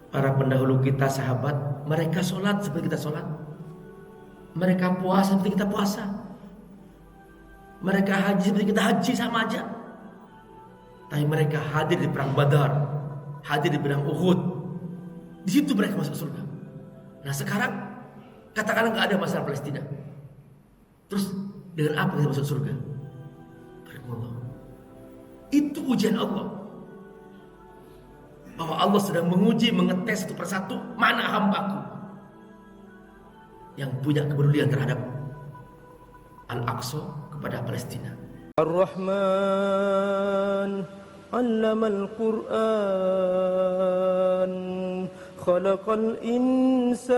para pendahulu kita, sahabat, mereka sholat seperti kita sholat, mereka puasa seperti kita puasa, mereka haji seperti kita haji, sama aja. Tapi mereka hadir di perang Badar, hadir di perang Uhud, di situ mereka masuk surga. Nah sekarang katakanlah nggak ada masalah Palestina, terus dengan apa kita masuk surga? Allah. Itu ujian Allah, bahwa Allah sedang menguji, mengetes satu persatu mana hambaku yang punya kepedulian terhadap Al-Aqsa kepada Palestina. Ar-Rahman 'allamal Qur'an khalaqal insan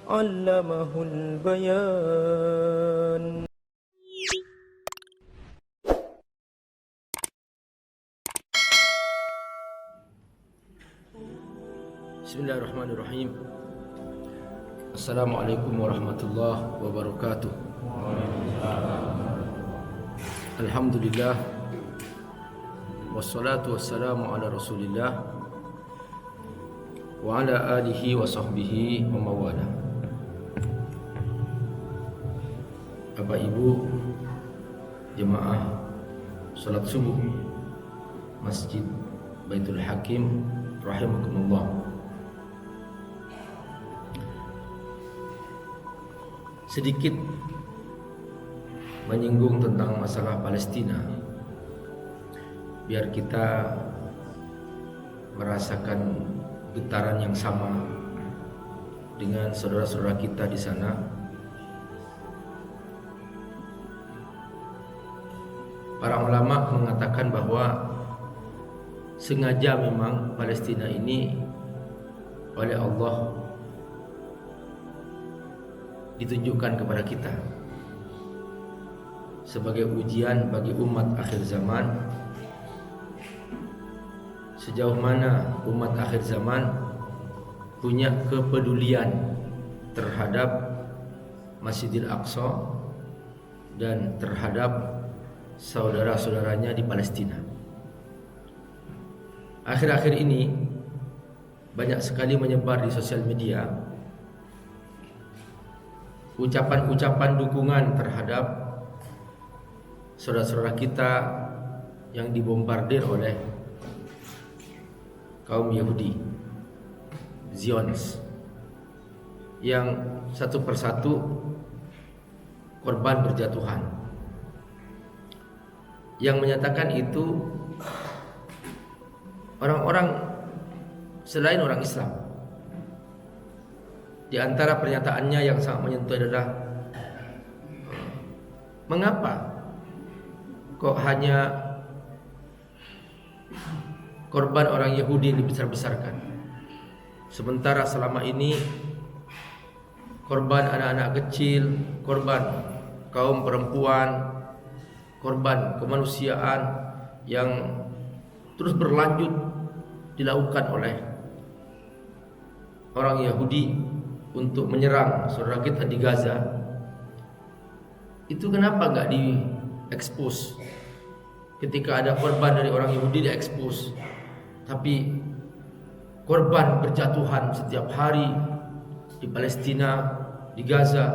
'allamahul bayan. Bismillahirrahmanirrahim. Assalamualaikum warahmatullahi wabarakatuh. Alhamdulillah, wassalatu wassalamu ala rasulillah wa ala alihi wa sahbihi wa mawala. Bapak Ibu jemaah salat subuh Masjid Baitul Hakim rahimakumullah. Sedikit menyinggung tentang masalah Palestina, biar kita merasakan getaran yang sama dengan saudara-saudara kita di sana. Para ulama mengatakan bahwa sengaja memang Palestina ini oleh Allah ditunjukkan kepada kita sebagai ujian bagi umat akhir zaman, sejauh mana umat akhir zaman punya kepedulian terhadap Masjidil Aqsa dan terhadap saudara-saudaranya di Palestina. Akhir-akhir ini banyak sekali menyebar di sosial media ucapan-ucapan dukungan terhadap saudara-saudara kita yang dibombardir oleh kaum Yahudi, Zionis, yang satu persatu korban berjatuhan. Yang menyatakan itu orang-orang selain orang Islam. Di antara pernyataannya yang sangat menyentuh adalah, mengapa kok hanya korban orang Yahudi yang dibesar-besarkan, sementara selama ini korban anak-anak kecil, korban kaum perempuan, korban kemanusiaan yang terus berlanjut dilakukan oleh orang Yahudi untuk menyerang saudara kita di Gaza. Itu kenapa nggak diekspos? Ketika ada korban dari orang Yahudi diekspos, tapi korban berjatuhan setiap hari di Palestina, di Gaza,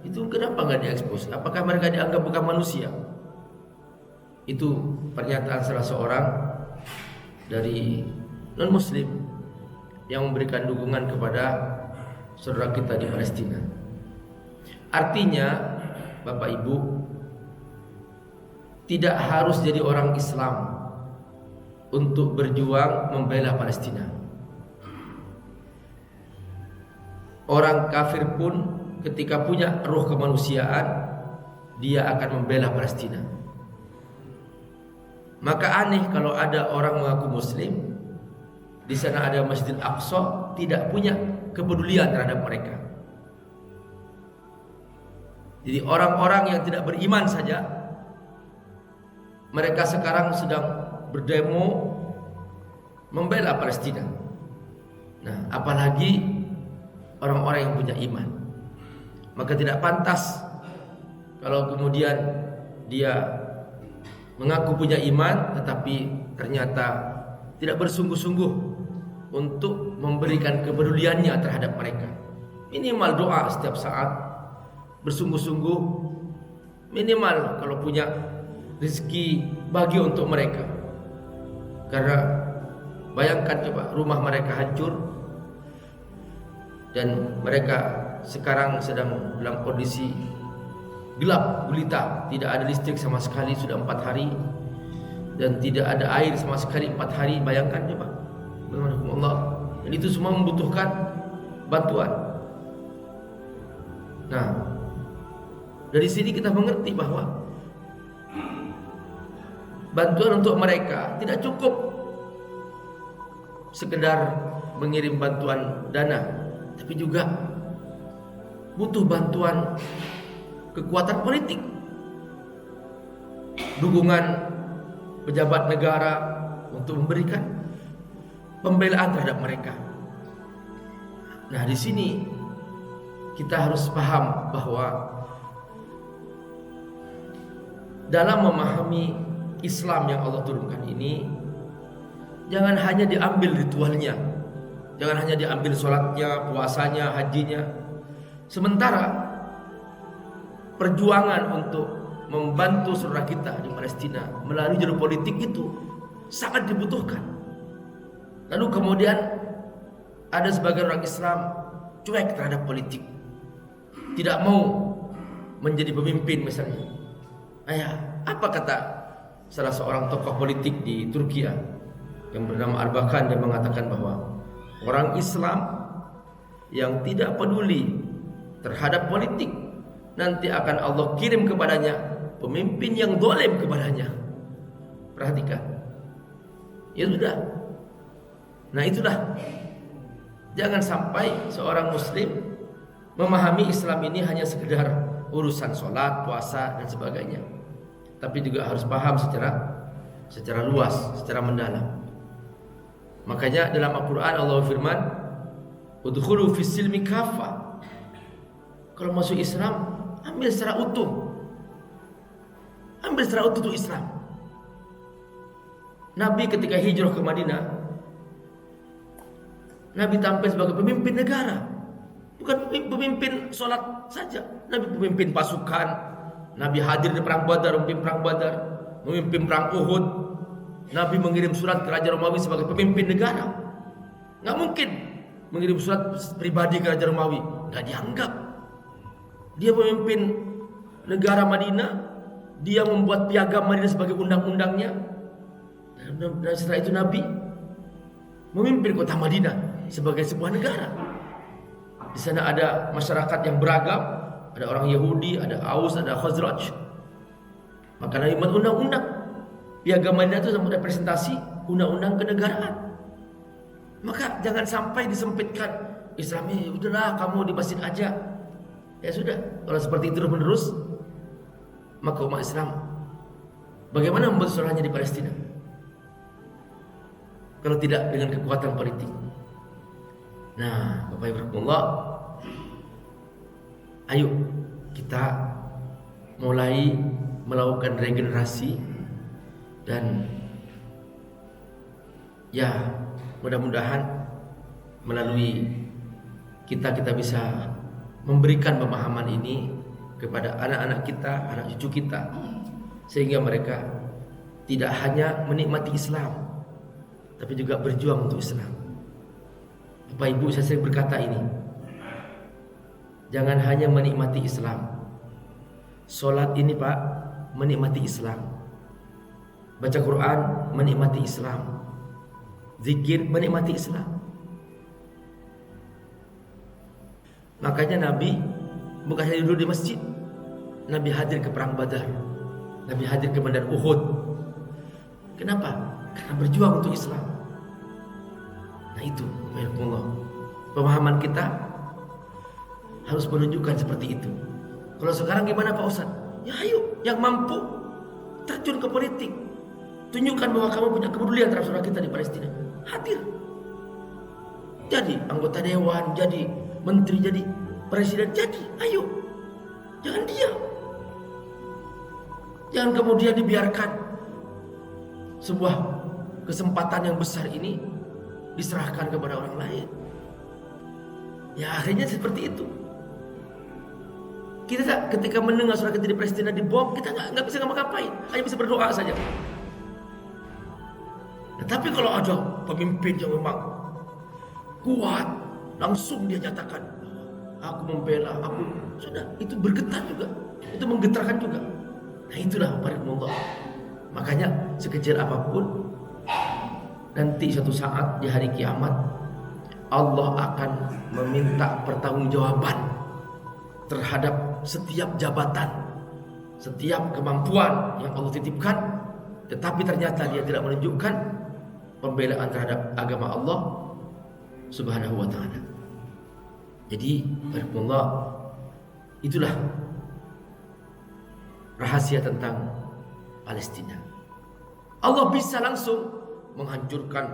itu kenapa nggak diekspos? Apakah mereka dianggap bukan manusia? Itu pernyataan salah seorang dari non-Muslim yang memberikan dukungan kepada saudara kita di Palestina. Artinya, Bapak Ibu, tidak harus jadi orang Islam untuk berjuang membela Palestina. Orang kafir pun ketika punya ruh kemanusiaan, dia akan membela Palestina. Maka aneh kalau ada orang mengaku Muslim, di sana ada Masjidil Aqsa, tidak punya kepedulian terhadap mereka. Jadi orang-orang yang tidak beriman saja, mereka sekarang sedang berdemo membela Palestina. Nah, apalagi orang-orang yang punya iman. Maka tidak pantas kalau kemudian dia mengaku punya iman tetapi ternyata tidak bersungguh-sungguh untuk memberikan kepeduliannya terhadap mereka. Minimal doa setiap saat, bersungguh-sungguh, minimal kalau punya rezeki bagi untuk mereka. Karena bayangkan coba, rumah mereka hancur dan mereka sekarang sedang dalam kondisi gelap gulita, tidak ada listrik sama sekali sudah 4 hari dan tidak ada air sama sekali 4 hari. Bayangkan coba, Allah. Dan itu semua membutuhkan bantuan. Nah, dari sini kita mengerti bahwa bantuan untuk mereka tidak cukup sekedar mengirim bantuan dana, tapi juga butuh bantuan kekuatan politik, dukungan pejabat negara untuk memberikan pembelaan terhadap mereka. Nah, di sini kita harus paham bahwa dalam memahami Islam yang Allah turunkan ini, jangan hanya diambil ritualnya, jangan hanya diambil sholatnya, puasanya, hajinya. Sementara perjuangan untuk membantu saudara kita di Palestina melalui jalur politik itu sangat dibutuhkan. Lalu kemudian ada sebagian orang Islam cuek terhadap politik, tidak mau menjadi pemimpin misalnya. Apa kata salah seorang tokoh politik di Turki yang bernama Erbakan, dia mengatakan bahwa orang Islam yang tidak peduli terhadap politik, nanti akan Allah kirim kepadanya pemimpin yang zalim kepadanya. Perhatikan. Ya sudah. Nah itulah, jangan sampai seorang muslim memahami Islam ini hanya sekedar urusan sholat, puasa dan sebagainya, tapi juga harus paham secara luas, secara mendalam. Makanya dalam Al-Quran Allah firman, udkhulu fis silmi kafah. Kalau masuk Islam, ambil secara utuh. Ambil secara utuh itu Islam. Nabi ketika hijrah ke Madinah, Nabi tampil sebagai pemimpin negara, bukan pemimpin sholat saja. Nabi pemimpin pasukan. Nabi hadir di perang Badar, memimpin perang Badar, memimpin perang Uhud. Nabi mengirim surat ke Raja Romawi sebagai pemimpin negara. Nggak mungkin mengirim surat pribadi ke Raja Romawi, nggak dianggap. Dia memimpin negara Madinah, dia membuat piagam Madinah sebagai undang-undangnya. Dan setelah itu Nabi memimpin kota Madinah sebagai sebuah negara. Di sana ada masyarakat yang beragam, ada orang Yahudi, ada Aus, ada Khazraj. Maka Nabi membuat undang-undang. Piagam Madinah itu sama representasi undang-undang kenegaraan. Maka jangan sampai disempitkan Islam ini, udahlah kamu di masjid aja. Ya sudah, kalau seperti itu terus-menerus, maka umat Islam bagaimana membuat suaranya di Palestina kalau tidak dengan kekuatan politik? Nah, Bapak Ibu Rahimahullah, ayo kita mulai melakukan regenerasi dan ya mudah-mudahan melalui kita bisa memberikan pemahaman ini kepada anak-anak kita, anak cucu kita, sehingga mereka tidak hanya menikmati Islam, tapi juga berjuang untuk Islam. Bapak Ibu, saya sering berkata ini, jangan hanya menikmati Islam. Solat ini Pak, menikmati Islam. Baca Quran, menikmati Islam. Zikir, menikmati Islam. Makanya Nabi bukan hanya duduk di masjid, Nabi hadir ke perang Badar, Nabi hadir ke medan Uhud. Kenapa? Karena berjuang untuk Islam. Nah itu, Allah, pemahaman kita harus menunjukkan seperti itu. Kalau sekarang gimana Pak Ustaz? Ya ayo, yang mampu terjun ke politik, tunjukkan bahwa kamu punya kepedulian terhadap saudara kita di Palestina. Hadir, jadi anggota dewan, jadi menteri, jadi presiden, jadi ayo, jangan diam. Jangan kemudian dibiarkan sebuah kesempatan yang besar ini diserahkan kepada orang lain. Ya akhirnya seperti itu. Kita ketika mendengar surah di Palestina dibom, kita nggak bisa ngapa-ngapain, hanya bisa berdoa saja. Nah, tapi kalau ada pemimpin yang memang kuat, langsung dia nyatakan, aku membela, aku sudah, itu bergetar juga, itu menggetarkan juga. Nah itulah barakallahu. Makanya sekecil apapun, nanti suatu saat di hari kiamat Allah akan meminta pertanggungjawaban terhadap setiap jabatan, setiap kemampuan yang Allah titipkan, tetapi ternyata dia tidak menunjukkan pembelaan terhadap agama Allah Subhanahu wa taala. Jadi, barakallah, itulah rahasia tentang Palestina. Allah bisa langsung menghancurkan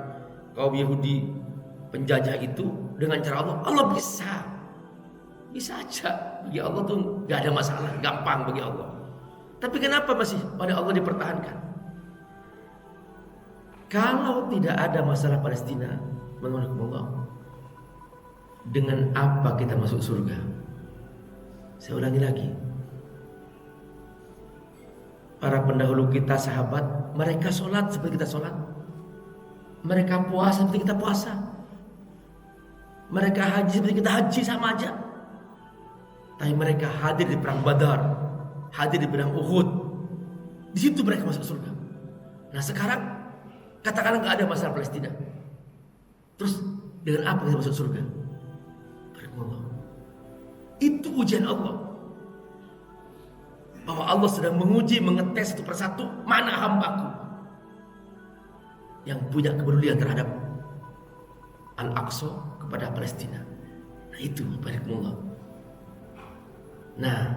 kaum Yahudi penjajah itu dengan cara Allah. Allah bisa aja. Bagi Allah tuh gak ada masalah, gampang bagi Allah. Tapi kenapa masih pada Allah dipertahankan? Kalau tidak ada masalah Palestina, menurut Allah, dengan apa kita masuk surga? Saya ulangi lagi. Para pendahulu kita, sahabat, mereka sholat seperti kita sholat. Mereka puasa seperti kita puasa. Mereka haji seperti kita haji, sama aja. Tapi mereka hadir di perang Badar, hadir di perang Uhud. Di situ mereka masuk surga. Nah sekarang katakanlah nggak ada masalah Palestina. Terus dengan apa kita masuk surga? Allah. Itu ujian Allah. Bahwa Allah sedang menguji, mengetes satu persatu mana hambaku yang punya kepedulian terhadap Al-Aqsa kepada Palestina. Nah itu barakallah. Nah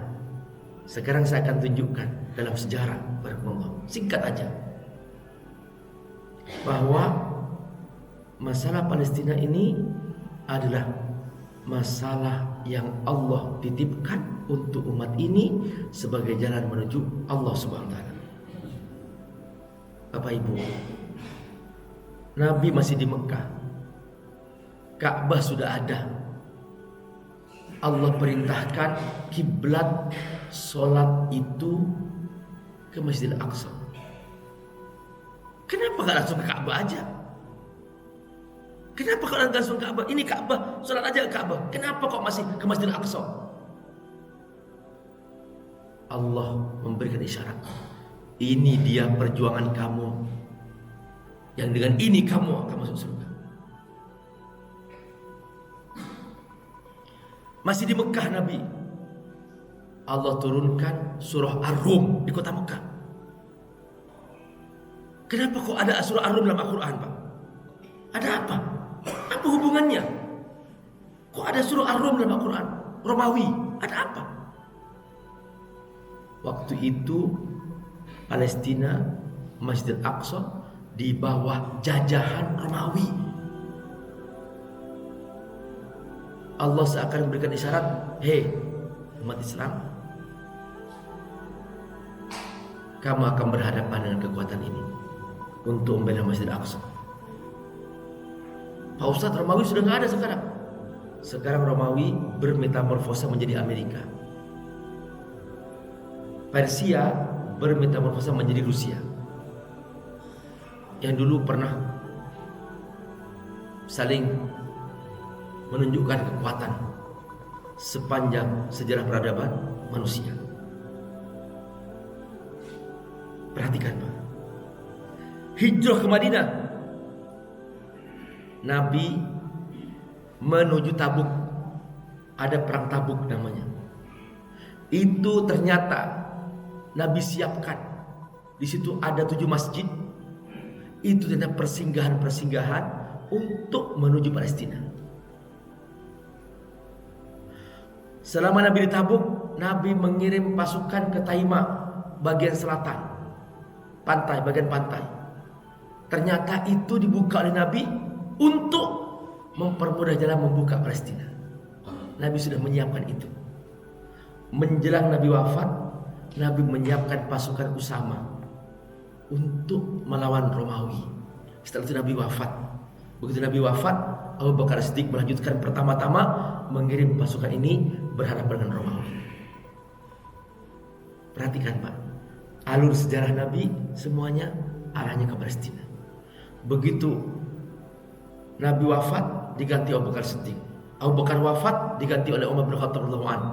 sekarang saya akan tunjukkan dalam sejarah barakallah, singkat aja, bahwa masalah Palestina ini adalah masalah yang Allah titipkan untuk umat ini sebagai jalan menuju Allah Subhanahu wa taala. Bapak Ibu, Nabi masih di Mekah. Ka'bah sudah ada. Allah perintahkan kiblat sholat itu ke Masjidil Aqsa. Kenapa gak langsung ke Ka'bah aja? Kenapa kok langsung Ka'bah? Ini Ka'bah, sholat aja ke Ka'bah. Kenapa kok masih ke Masjidil Aqsa? Allah memberikan isyarat. Ini dia perjuangan kamu, yang dengan ini kamu akan masuk surga. Masih di Mekah Nabi, Allah turunkan surah Ar-Rum di kota Mekah. Kenapa kok ada surah Ar-Rum dalam Al-Quran, Pak? Ada apa? Apa hubungannya? Kok ada surah Ar-Rum dalam Al-Quran? Romawi, ada apa? Waktu itu Palestina, Masjid Al-Aqsa di bawah jajahan Romawi. Allah seakan memberikan isyarat, hei umat Islam, kamu akan berhadapan dengan kekuatan ini untuk membela Masjid Al-Aqsa. Pak Ustadz, Romawi sudah nggak ada sekarang. Sekarang Romawi bermetamorfosa menjadi Amerika. Persia bermetamorfosa menjadi Rusia, yang dulu pernah saling menunjukkan kekuatan sepanjang sejarah peradaban manusia. Perhatikan Pak, hijrah ke Madinah, Nabi menuju Tabuk. Ada perang Tabuk namanya. Itu ternyata Nabi siapkan. Di situ ada 7 masjid. Itu ternyata persinggahan-persinggahan untuk menuju Palestina. Selama Nabi di Tabuk, Nabi mengirim pasukan ke Taima, bagian selatan, bagian pantai. Ternyata itu dibuka oleh Nabi untuk mempermudah jalan membuka Palestina. Nabi sudah menyiapkan itu. Menjelang Nabi wafat, Nabi menyiapkan pasukan Usama untuk melawan Romawi. Setelah itu Nabi wafat. Begitu Nabi wafat, Abu Bakar Siddiq melanjutkan pertama-tama mengirim pasukan ini berhadapan dengan Romawi. Perhatikan Pak, alur sejarah Nabi semuanya arahnya ke Palestina. Begitu Nabi wafat diganti Abu Bakar Siddiq. Abu Bakar wafat diganti oleh Umar bin Khattab radhiyallahu anhu.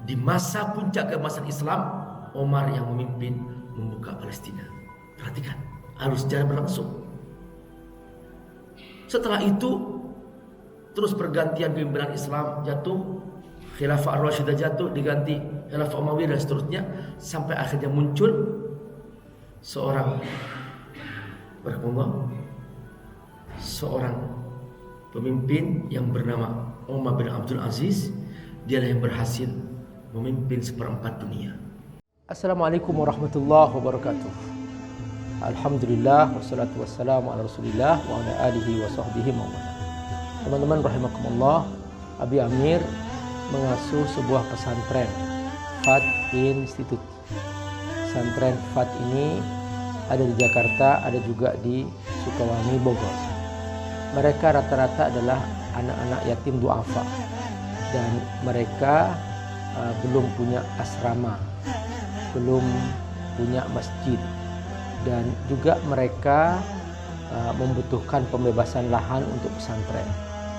Di masa puncak keemasan Islam, Umar yang memimpin membuka Palestina. Perhatikan, alur sejarah berlangsung. Setelah itu terus pergantian pimpinan Islam jatuh, Khilafah Ar-Rashidah jatuh, diganti Khilafah Umayyah dan seterusnya, sampai akhirnya muncul seorang pemimpin yang bernama Umar bin Abdul Aziz. Dialah yang berhasil memimpin seperempat dunia. Assalamualaikum warahmatullahi wabarakatuh. Alhamdulillah wassalatu wassalamu ala Rasulillah wa ala alihi wa sahbihi mawala. Teman-teman rahimakumullah, Abi Amir mengasuh sebuah pesantren FAT Institute. Pesantren FAT ini ada di Jakarta, ada juga di Sukawangi, Bogor. Mereka rata-rata adalah anak-anak yatim duafa dan mereka belum punya asrama, belum punya masjid, dan juga mereka membutuhkan pembebasan lahan untuk pesantren.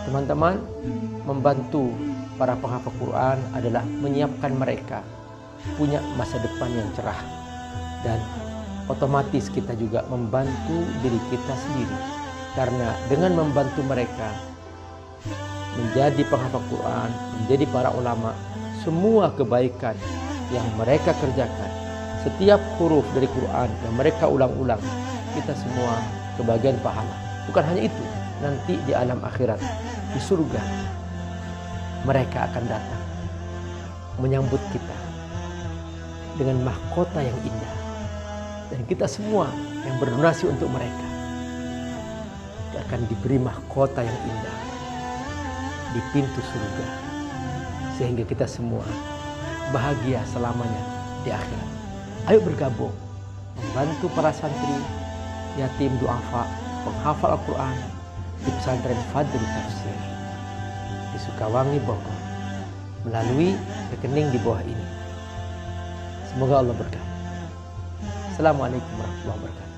Teman-teman, membantu para penghafal Quran adalah menyiapkan mereka punya masa depan yang cerah, dan otomatis kita juga membantu diri kita sendiri, karena dengan membantu mereka menjadi penghafal Quran, menjadi para ulama, semua kebaikan yang mereka kerjakan, setiap huruf dari Quran yang mereka ulang-ulang, kita semua kebagian pahala. Bukan hanya itu, nanti di alam akhirat, di surga, mereka akan datang menyambut kita dengan mahkota yang indah. Dan kita semua yang berdonasi untuk mereka akan diberi mahkota yang indah di pintu surga, sehingga kita semua bahagia selamanya di akhirat. Ayo bergabung membantu para santri yatim duafa penghafal Al-Quran di pesantren Fadl Tafsir di Sukawangi, Bogor, melalui rekening di bawah ini. Semoga Allah berkati. Assalamualaikum warahmatullahi wabarakatuh.